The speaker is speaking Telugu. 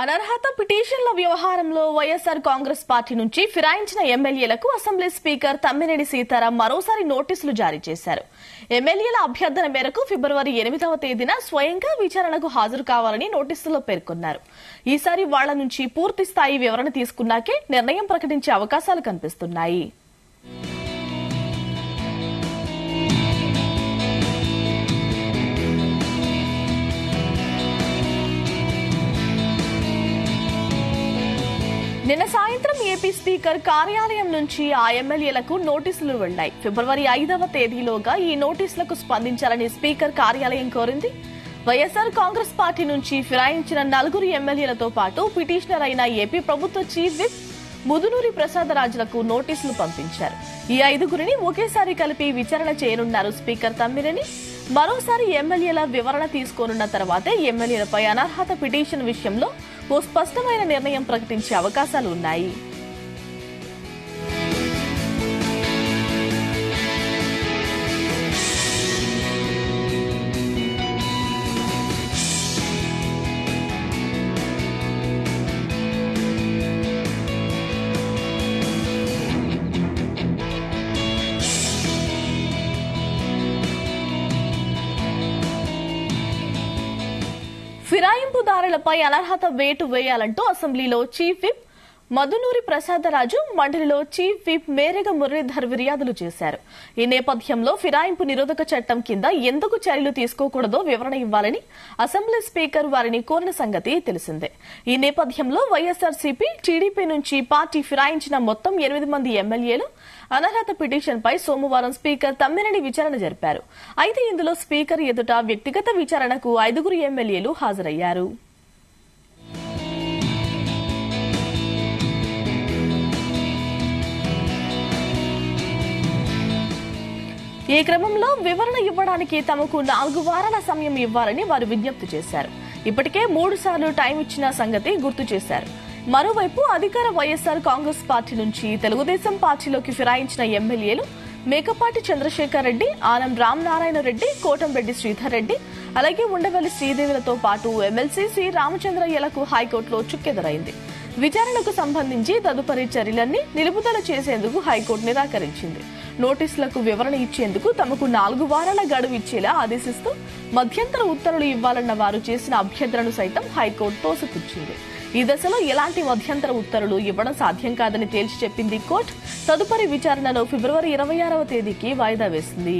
అనర్హత పిటిషన్ల వ్యవహారంలో వైఎస్ఆర్ కాంగ్రెస్ పార్టీ నుంచి ఫిరాయించిన ఎమ్మెల్యేలకు అసెంబ్లీ స్పీకర్ తమ్మినేని సీతారాం మరోసారి నోటీసులు జారీ చేశారు. ఎమ్మెల్యేల అభ్యర్థన మేరకు ఫిబ్రవరి 8వ తేదీన స్వయంగా విచారణకు హాజరు కావాలని నోటీసుల్లో పేర్కొన్నారు. ఈసారి వాళ్ల నుంచి పూర్తి స్థాయి వివరణ తీసుకున్నాకే నిర్ణయం ప్రకటించే అవకాశాలు కనిపిస్తున్నాయి. నిన్న సాయంత్రం ఏపీ స్పీకర్ కార్యాలయం నుంచి ఆ ఎమ్మెల్యేలకు నోటీసులు వెళ్లాయి. ఫిబ్రవరి 5వ తేదీలోగా ఈ నోటీసులకు స్పందించాలని స్పీకర్ కార్యాలయం కోరింది. వైఎస్ఆర్ కాంగ్రెస్ పార్టీ నుంచి ఫిరాయించిన 4 ఎమ్మెల్యేలతో పాటు పిటిషనర్ అయిన ఏపీ ప్రభుత్వ చీఫ్ విప్ ముదునూరి ప్రసాదరాజులకు నోటీసులు పంపించారు. ఈ 5గురిని ఒకేసారి కలిపి విచారణ చేయనున్నారు స్పీకర్ తమ్మినేని. మరోసారి ఎమ్మెల్యేల వివరణ తీసుకోనున్న తర్వాతే ఎమ్మెల్యేలపై అనర్హత పిటిషన్ విషయంలో ఓ స్పష్టమైన నిర్ణయం ప్రకటించే అవకాశాలు ఉన్నాయి. ఫిరాయింపుదారులపై అనర్హత వేటు వేయాలంటూ అసెంబ్లీలో చీఫ్ విప్ మదునూరి ప్రసాదరాజు, మండలిలో చీఫ్ విప్ మేరెగ మురళీధర్ ఫిర్యాదులు చేశారు. ఈ నేపథ్యంలో ఫిరాయింపు నిరోధక చట్టం కింద ఎందుకు చర్యలు తీసుకోకూడదో వివరణ ఇవ్వాలని అసెంబ్లీ స్పీకర్ వారిని కోరిన సంగతి తెలిసిందే. ఈ నేపథ్యంలో వైఎస్ఆర్సీపీ, టీడీపీ నుంచి పార్టీ ఫిరాయించిన మొత్తం 8 మంది ఎమ్మెల్యేలు అనర్హత పిటిషన్పై సోమవారం స్పీకర్ తమ్మినేని విచారణ జరిపారు. అయితే ఇందులో స్పీకర్ ఎదుట వ్యక్తిగత విచారణకు 5 ఎమ్మెల్యేలు హాజరయ్యారు. ఈ క్రమంలో వివరణ ఇవ్వడానికి తమకు 4 వారాల సమయం ఇవ్వాలని వారు విజ్ఞప్తి చేశారు. ఇప్పటికే 3 సార్లు టైం ఇచ్చిన సంగతి గుర్తు చేశారు. మరోవైపు అధికార వైఎస్ఆర్ కాంగ్రెస్ పార్టీ నుంచి తెలుగుదేశం పార్టీలోకి ఫిరాయించిన ఎమ్మెల్యేలు మేకపాటి చంద్రశేఖర్ రెడ్డి, ఆనం రామనారాయణ రెడ్డి, కోటంరెడ్డి శ్రీధర్ రెడ్డి, అలాగే ఉండవల్లి శ్రీదేవిలతో పాటు ఎమ్మెల్సీ సి రామచంద్రయ్యలకు హైకోర్టులో చుక్కెదురైంది. విచారణకు సంబంధించి తదుపరి చర్యలన్నీ నిలుపుదల చేసేందుకు హైకోర్టు నిరాకరించింది. నోటీసులకు వివరణ ఇచ్చేందుకు తమకు 4 వారాల గడువు ఇచ్చేలా ఆదేశిస్తూ మధ్యంతర ఉత్తర్వులు ఇవ్వాలన్న వారు చేసిన అభ్యర్థనను సైతం హైకోర్టు తోసిపుచ్చింది. ఈ దశలో ఎలాంటి మధ్యంతర ఉత్తర్వులు ఇవ్వడం సాధ్యం కాదని తేల్చి చెప్పింది కోర్టు. తదుపరి విచారణను ఫిబ్రవరి 26వ తేదీకి వాయిదా వేసింది.